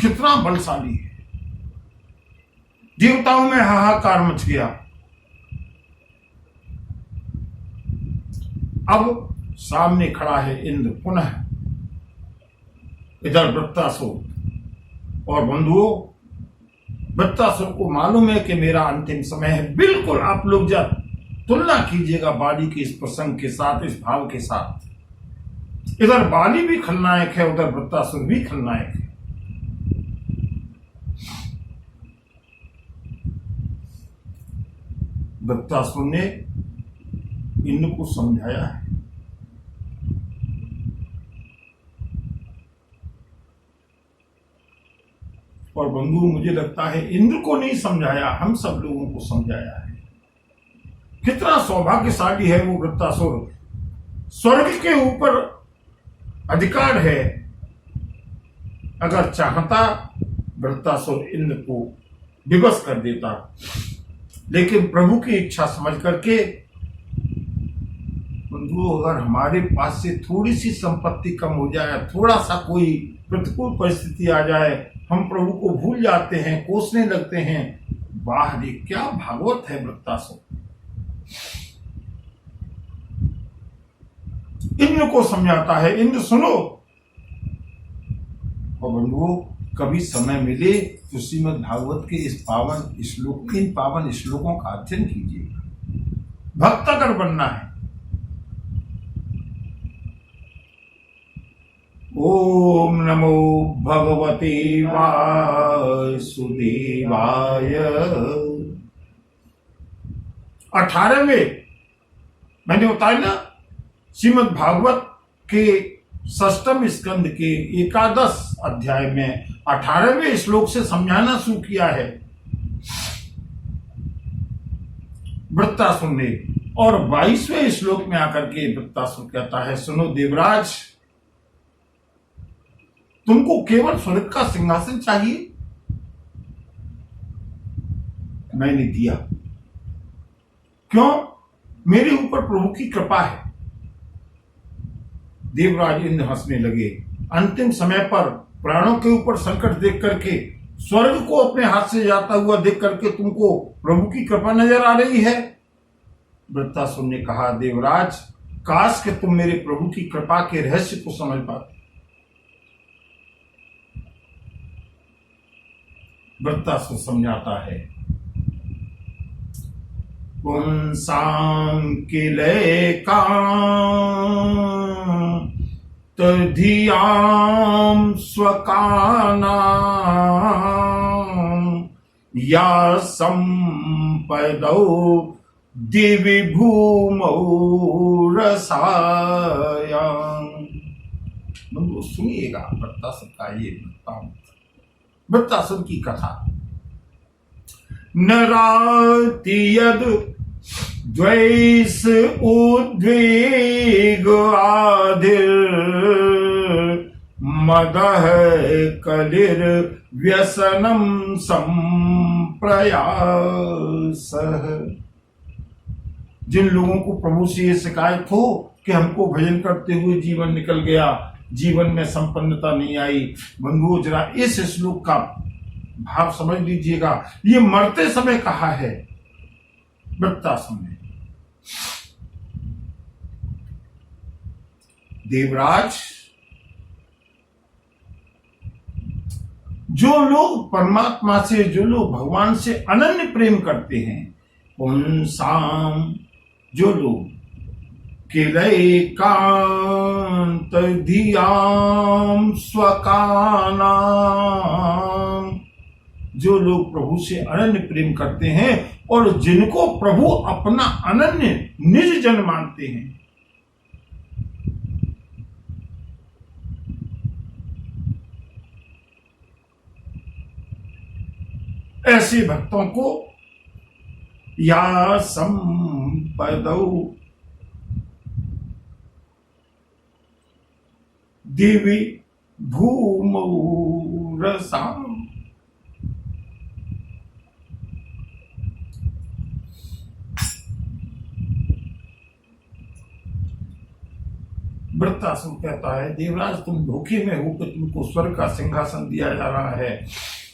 Speaker 1: कितना बलशाली है! देवताओं में हाहाकार मच गया। अब सामने खड़ा है इंद्र, पुनः इधर वृत्तासुर। और बंधुओं, वृत्तासुर को मालूम है कि मेरा अंतिम समय है। बिल्कुल आप लोग जब तुलना कीजिएगा बाली के इस प्रसंग के साथ, इस भाव के साथ, इधर बाली भी खलनायक है, उधर वृत्तासुर भी खलनायक है। वृत्तासुर ने इंद्र को समझाया है, और बंधु मुझे लगता है इंद्र को नहीं समझाया, हम सब लोगों को समझाया है। कितना सौभाग्यशाली है वो वृत्तासुर, स्वर्ग के ऊपर अधिकार है। अगर चाहता वृत्तासुर इंद्र को विवश कर देता, लेकिन प्रभु की इच्छा समझ करके, बंधु अगर हमारे पास से थोड़ी सी संपत्ति कम हो जाए, थोड़ा सा कोई प्रतिकूल परिस्थिति आ जाए, हम प्रभु को भूल जाते हैं, कोसने लगते हैं। वाह रे क्या भागवत है वृत्तासुर। इंद्र को समझाता है, इंद्र सुनो। और बंधुओं कभी समय मिले तो श्रीमद् भागवत के इस पावन श्लोक, इन पावन श्लोकों का अध्ययन कीजिएगा। भक्त अगर बनना है, ओम नमो भगवते वासुदेवाय। 18वें मैंने बताया ना, श्रीमद् भागवत के 6वें स्कंद के 11 अध्याय में 18वें श्लोक से समझाना शुरू किया है वृत्तासुर ने, और 22वें श्लोक में आकर के वृत्तासुर कहता है, सुनो देवराज, तुमको केवल स्वर्ग का सिंहासन चाहिए, मैंने दिया। क्यों? मेरे ऊपर प्रभु की कृपा है। देवराज इंद्र हंसने लगे। अंतिम समय पर प्राणों के ऊपर संकट देख करके, स्वर्ग को अपने हाथ से जाता हुआ देख करके तुमको प्रभु की कृपा नजर आ रही है। वृत्तासुर ने कहा, देवराज काश कि तुम मेरे प्रभु की कृपा के रहस्य को समझ पाते। वृत्तासुर समझाता है, पुंसां किलयकां तधियां स्वकानां या संपदौ दिवि भूमौ रसायां। बंधु सुनिएगा वृत्तासुर का ये वृत्तांत, वृत्तासुर की कथा। नराति यद द्वैष उद्वेग आधिर मदः कलिर व्यसनम संप्रयास। जिन लोगों को प्रभु से ये शिकायत हो कि हमको भजन करते हुए जीवन निकल गया, जीवन में संपन्नता नहीं आई, बंधुओं जरा इस श्लोक का भाव समझ लीजिएगा। ये मरते समय कहा है वृत्तासुर ने। देवराज, जो लोग परमात्मा से, जो लोग भगवान से अनन्य प्रेम करते हैं, पुंसाम, जो लोग किलयकांत धियां स्वकानां, जो लोग प्रभु से अनन्य प्रेम करते हैं और जिनको प्रभु अपना अनन्य निज जन मानते हैं, ऐसे भक्तों को या संपदौ दिवि भूमौ रसाम। वृत्तासुर कहता है, देवराज तुम धोखे में हो कि तुमको स्वर्ग का सिंहासन दिया जा रहा है।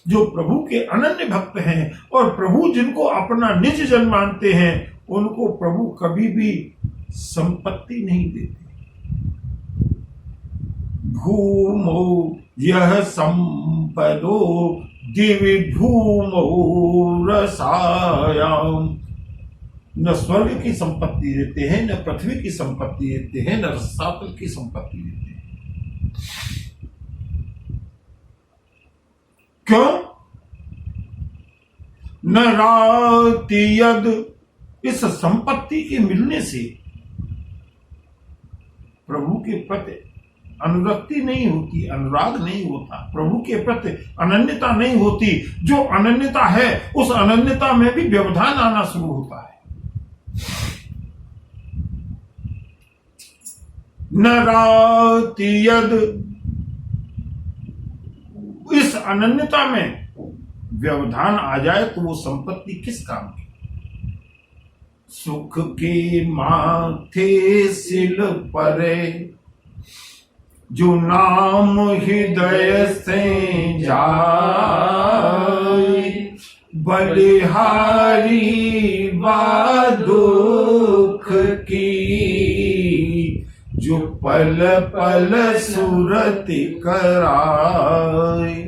Speaker 1: जो प्रभु के अनन्य भक्त हैं और प्रभु जिनको अपना निज जन मानते हैं, उनको प्रभु कभी भी संपत्ति नहीं देते। भूमौ यह संपदो दिवि भूमौ रसायाम। न स्वर्ग की संपत्ति देते हैं, न पृथ्वी की संपत्ति देते हैं, न रसातल की संपत्ति देते हैं। क्यों? न राति यद, इस संपत्ति के मिलने से प्रभु के प्रति अनुरक्ति नहीं होती, अनुराग नहीं होता, प्रभु के प्रति अनन्यता नहीं होती। जो अनन्यता है उस अनन्यता में भी व्यवधान आना शुरू होता है। न राति यद, इस अनन्यता में व्यवधान आ जाए तो वो संपत्ति किस काम की? सुख के माथे सिल परे, जो नाम हृदय से जाए, बलिहारी बा दुख की, जो पल पल सुरति कराए।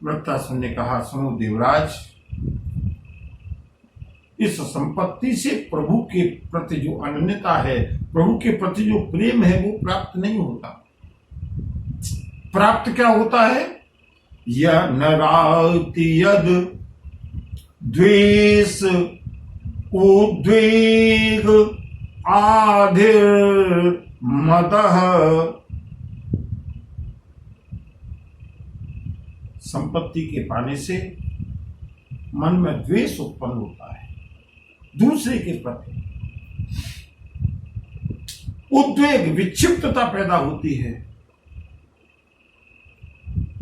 Speaker 1: वृत्तासुर ने कहा, सुनो देवराज, इस संपत्ति से प्रभु के प्रति जो अनन्यता है, प्रभु के प्रति जो प्रेम है, वो प्राप्त नहीं होता। प्राप्त क्या होता है? यह नराति यद द्वेष उद्वेग आधिर मदः। संपत्ति के पाने से मन में द्वेष उत्पन्न होता है दूसरे के प्रति, उद्वेग विक्षिप्तता पैदा होती है,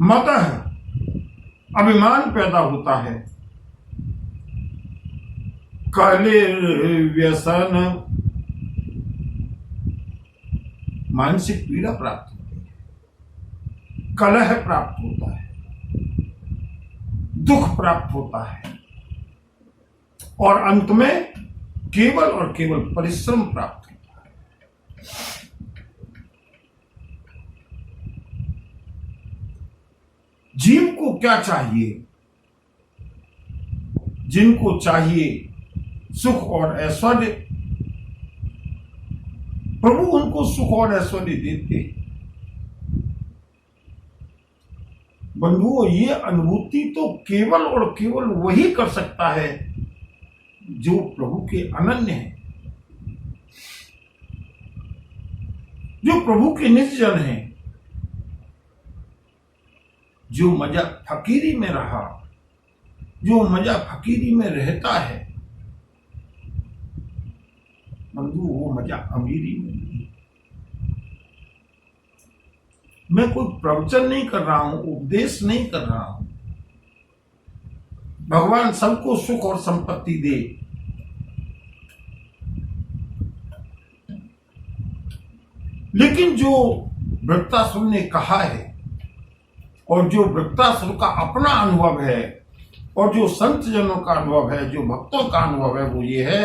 Speaker 1: मतः अभिमान पैदा होता है, कलिर व्यसन मानसिक पीड़ा प्राप्त होती है, कलह प्राप्त होता है, दुख प्राप्त होता है और अंत में केवल और केवल परिश्रम प्राप्त होता है। जीव को क्या चाहिए? जिनको चाहिए सुख और ऐश्वर्य, प्रभु उनको सुख और ऐश्वर्य देते। बंधुओं, ये अनुभूति तो केवल और केवल वही कर सकता है जो प्रभु के अनन्य है, जो प्रभु के निज जन हैं, जो मजा फकीरी में रहा, जो मजा फकीरी में रहता है। बंधु, वो मजा अमीरी में नहीं। मैं कोई प्रवचन नहीं कर रहा हूं, उपदेश नहीं कर रहा हूं। भगवान सबको सुख और संपत्ति दे, लेकिन जो वृत्तासुर ने कहा है और जो वृत्तासुर का अपना अनुभव है और जो संत जनों का अनुभव है, जो भक्तों का अनुभव है, वो ये है,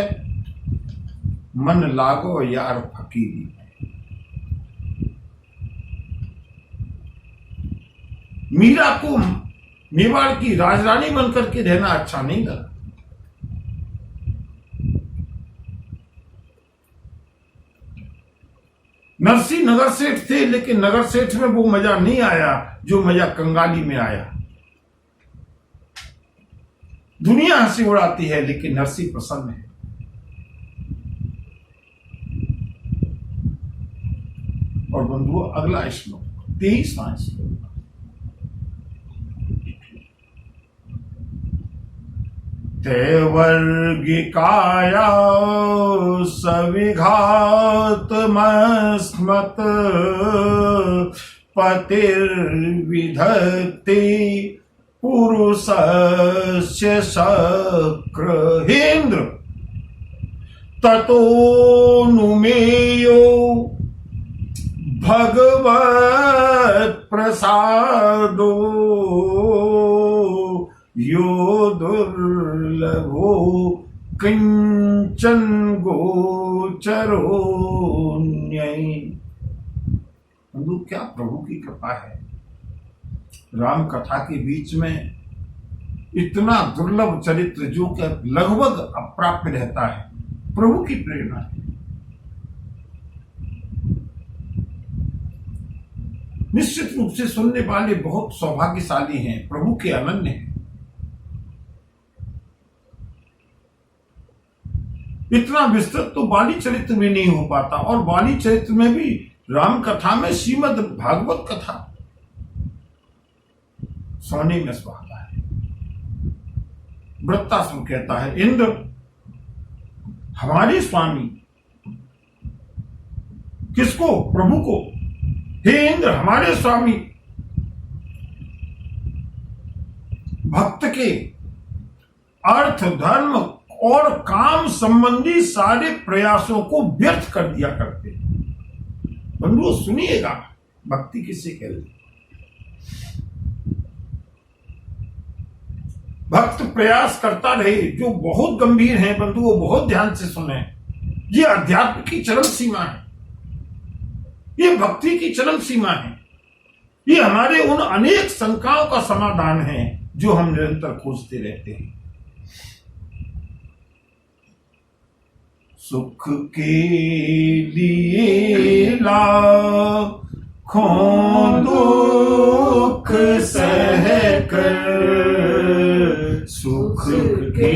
Speaker 1: मन लागो यार फकीरी। मीरा को मेवाड़ की राजरानी बनकर के रहना अच्छा नहीं लगा। नरसी नगर सेठ थे, लेकिन नगर सेठ में वो मजा नहीं आया जो मजा कंगाली में आया। दुनिया हंसी उड़ाती है, लेकिन नरसी प्रसन्न है। और बंधुओं, अगला श्लोक 23वां श्लोक, तैवर्गिकाया सविघात मस्मत् पतिर्विधत्ते पुरुषस्य शक्रहेन्द्र ततोनुमेयो भगवत् प्रसादो यो दुर्लभो किंचन गोचरो न्यय। बंधु, क्या प्रभु की कृपा है। राम कथा के बीच में इतना दुर्लभ चरित्र जो कि लगभग अप्राप्य रहता है, प्रभु की प्रेरणा है। निश्चित रूप से सुनने वाले बहुत सौभाग्यशाली हैं, प्रभु के अनन्य हैं। इतना विस्तृत तो बाली चरित्र में नहीं हो पाता, और बाली चरित्र में भी राम कथा में श्रीमद् भागवत कथा सोने में सुहागा है। वृत्तासुर कहता है, इंद्र हमारे स्वामी, किसको? प्रभु को। हे इंद्र हमारे स्वामी, भक्त के अर्थ, धर्म और काम संबंधी सारे प्रयासों को व्यर्थ कर दिया करते। बंधुओं सुनिएगा, भक्ति किसे कहते हैं? भक्त प्रयास करता रहे, जो बहुत गंभीर हैं बंधुओं, बहुत ध्यान से सुने। ये अध्यात्म की चरम सीमा है, ये भक्ति की चरम सीमा है, ये हमारे उन अनेक शंकाओं का समाधान है जो हम निरंतर खोजते रहते हैं। सुख के लिए लाखों दुख सहकर, सुख के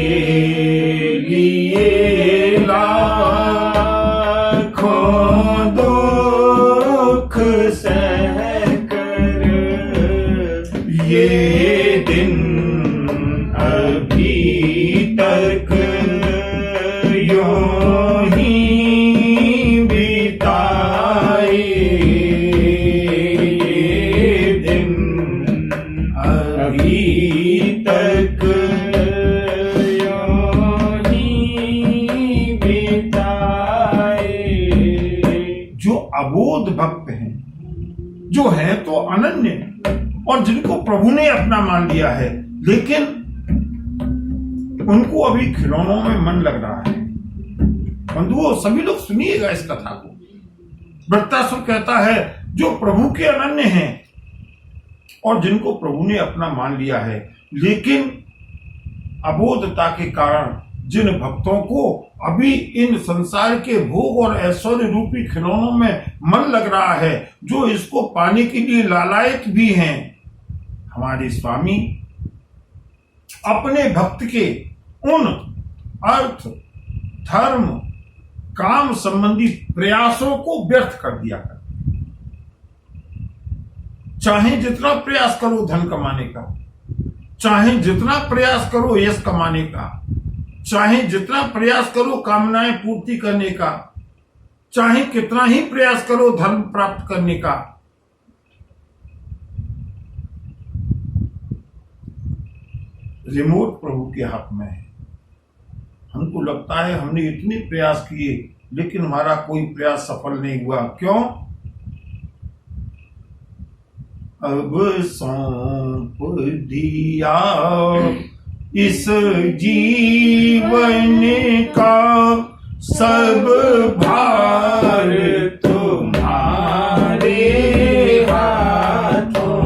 Speaker 1: लिए लाखों दुख सहकर, ये दिन अभी तक यूं ही बिताए, ये दिन अभी तक यूं ही बिताए। जो अबोध भक्त हैं, जो हैं तो अनन्य, और जिनको प्रभु ने अपना मान लिया है, लेकिन उनको अभी खिलौनों में मन लग रहा है। बंधुओं सभी लोग सुनिएगा इस कथा को। वृत्तासुर कहता है, जो प्रभु के अनन्य हैं और जिनको प्रभु ने अपना मान लिया है, लेकिन अबोधता के कारण जिन भक्तों को अभी इन संसार के भोग और ऐश्वर्य रूपी खिलौनों में मन लग रहा है, जो इसको पाने के लिए लालायित भी हैं, हमारे स्वामी अपने भक्त के उन अर्थ, धर्म, काम संबंधी प्रयासों को व्यर्थ कर दिया कर। चाहे जितना प्रयास करो धन कमाने का, चाहे जितना प्रयास करो यश कमाने का, चाहे जितना प्रयास करो कामनाएं पूर्ति करने का, चाहे कितना ही प्रयास करो धर्म प्राप्त करने का, रिमोट प्रभु के हाथ में है। हमको लगता है हमने इतने प्रयास किए, लेकिन हमारा कोई प्रयास सफल नहीं हुआ। क्यों? अब सौंप दिया इस जीवन का सब भार तुम्हारे हाथों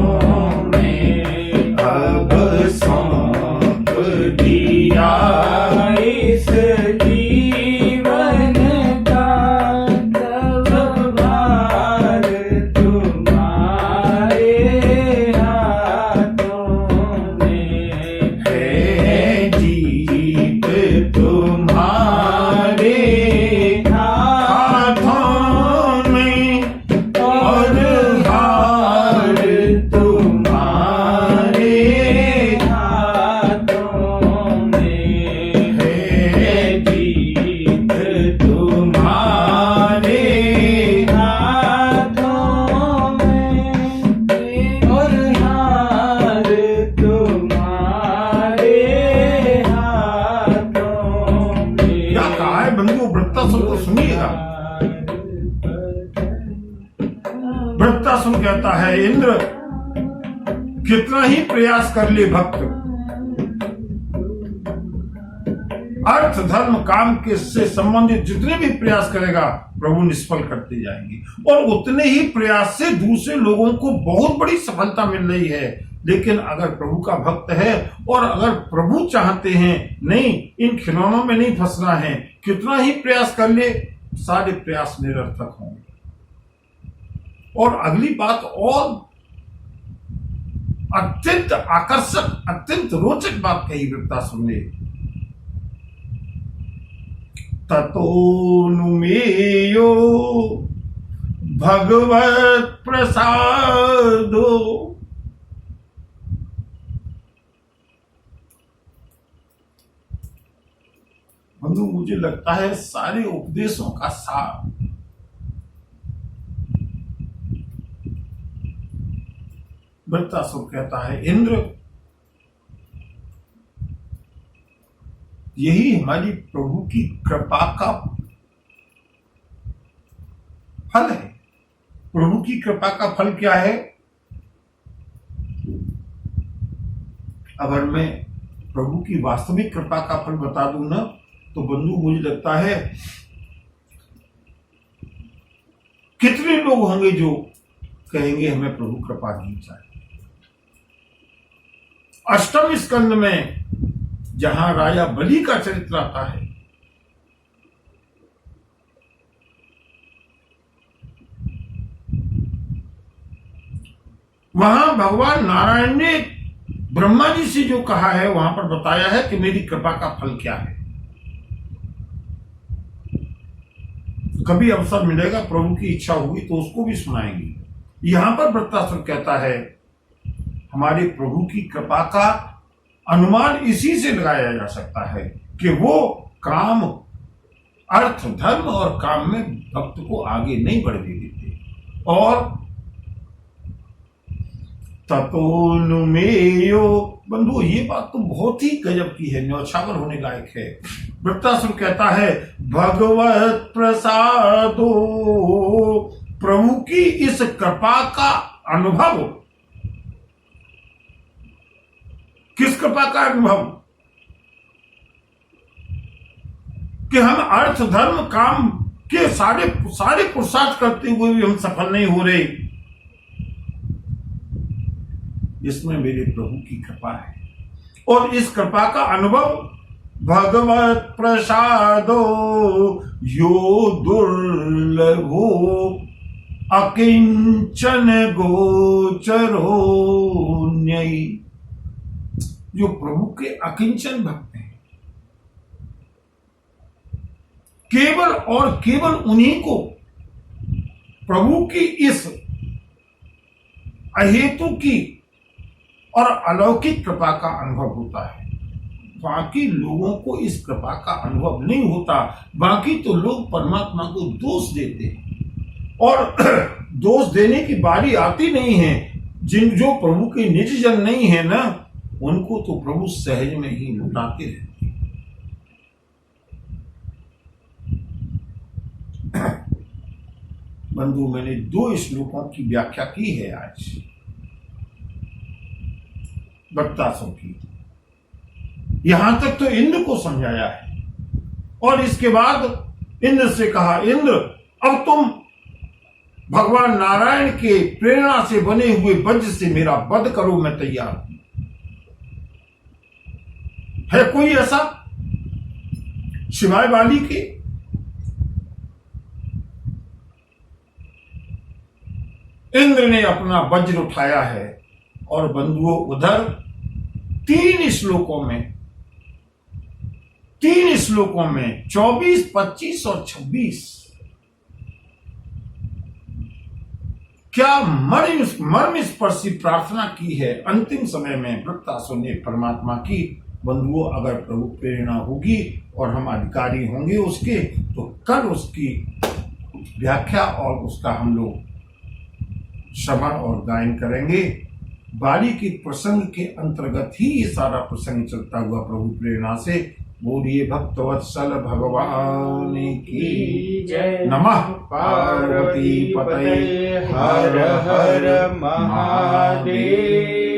Speaker 1: में। अब सौंप दिया इस जीवन का सब भार तुम्हारे हाथों में है। जीत तुम्हारे हाथों में और हार तुम्हारे हाथों में है। जीत तुम्हारे हाथों में और हार तुम्हारे हाथों में। क्या कहा है बंधु? वृत्तासुर को सुनिएगा। वृत्तासुर कहता है, इंद्र कितना ही प्रयास कर ले भक्त, अर्थ धर्म काम के से संबंधित जितने भी प्रयास करेगा प्रभु निष्फल करते जाएंगे, और उतने ही प्रयास से दूसरे लोगों को बहुत बड़ी सफलता मिल रही है। लेकिन अगर प्रभु का भक्त है और अगर प्रभु चाहते हैं नहीं इन खिलौनों में नहीं फंसना है, कितना ही प्रयास कर ले सारे प्रयास निरर्थक होंगे। और अगली बात और अत्यंत आकर्षक अत्यंत रोचक बात कही वृत्तासुर ने, ततोनुमेयो भगवत प्रसादो। बंधु मुझे लगता है सारे उपदेशों का सार वृत्तासुर कहता है, इंद्र यही हमारी प्रभु की कृपा का फल है। प्रभु की कृपा का फल क्या है? अगर मैं प्रभु की वास्तविक कृपा का फल बता दूं ना तो बंधु मुझे लगता है कितने लोग होंगे जो कहेंगे हमें प्रभु कृपा नहीं चाहिए। अष्टम स्कंद में जहां राजा बलि का चरित्र आता है, वहां भगवान नारायण ने ब्रह्मा जी से जो कहा है वहां पर बताया है कि मेरी कृपा का फल क्या है। कभी अवसर मिलेगा प्रभु की इच्छा होगी तो उसको भी सुनाएंगे। यहां पर वृत्तासुर कहता है हमारे प्रभु की कृपा का अनुमान इसी से लगाया जा सकता है कि वो काम अर्थ धर्म और काम में भक्त को आगे नहीं बढ़ने देते। और ततोनुमेयो, बंधु ये बात तो बहुत ही गजब की है, न्यौछावर होने लायक है। वृत्तासुर कहता है भगवत प्रसादो, प्रभु की इस कृपा का अनुभव। किस कृपा का अनुभव? कि हम अर्थ धर्म काम के सारे पुरुषार्थ करते हुए भी हम सफल नहीं हो रहे, इसमें मेरे प्रभु की कृपा है। और इस कृपा का अनुभव भगवत प्रसादो यो दुर्लभो अकिंचन गोचरो न्ययी। जो प्रभु के अकिंचन भक्त हैं, केवल और केवल उन्हीं को प्रभु की इस अहेतु की और अलौकिक कृपा का अनुभव होता है। बाकी लोगों को इस कृपा का अनुभव नहीं होता। बाकी तो लोग परमात्मा को दोष देते हैं और दोष देने की बारी आती नहीं है। जो प्रभु के निज जन नहीं है ना, उनको तो प्रभु सहज में ही लुटाते रहते हैं। बंधु मैंने 2 श्लोकों की व्याख्या की है आज वृत्तासुर की। यहां तक तो इंद्र को समझाया है और इसके बाद इंद्र से कहा, इंद्र अब तुम भगवान नारायण के प्रेरणा से बने हुए वज्र से मेरा वध करो, मैं तैयार हूं। है कोई ऐसा शिवाय वाली के? इंद्र ने अपना वज्र उठाया है और बंधुओं उधर 3 श्लोकों में 24, 25 और 26 क्या मर्म स्पर्शी प्रार्थना की है अंतिम समय में वृत्तासुर ने परमात्मा की। बंधुओं अगर प्रभु प्रेरणा होगी और हम अधिकारी होंगे उसके, तो कल उसकी व्याख्या और उसका हम लोग श्रवण और गायन करेंगे। बाली की प्रसंग के अंतर्गत ही ये सारा प्रसंग चलता हुआ प्रभु प्रेरणा से। बोलिए भक्तवत्सल भगवान की
Speaker 2: जय।
Speaker 1: नमः पार्वती पतये हर हर महादेव।